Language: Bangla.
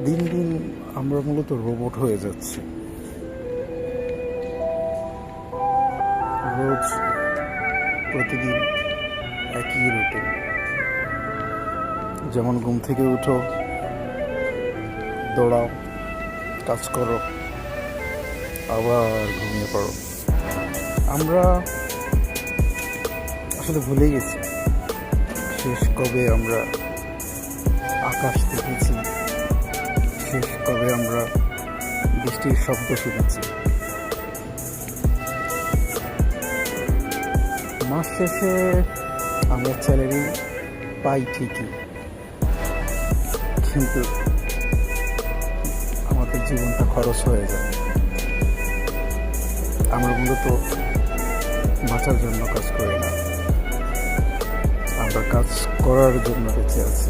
দিন দিন আমরা মূলত রোবট হয়ে যাচ্ছি। রোজ প্রতিদিন একই রুটিন, যেমন ঘুম থেকে উঠো, দৌড়াও, কাজ করো, আবার ঘুমিয়ে পড়ো। আমরা আসলে ভুলে গেছি শেষ কবে আমরা আকাশ দেখেছি, শেষ কবে আমরা বৃষ্টির শব্দ শুনেছি। মাস শেষে আমরা স্যালারি পাই ঠিকই, কিন্তু আমাদের জীবনটা খরচ হয়ে যায়। আমরা মূলত বাঁচার জন্য কাজ করি না, আমরা কাজ করার জন্য বেঁচে আছি।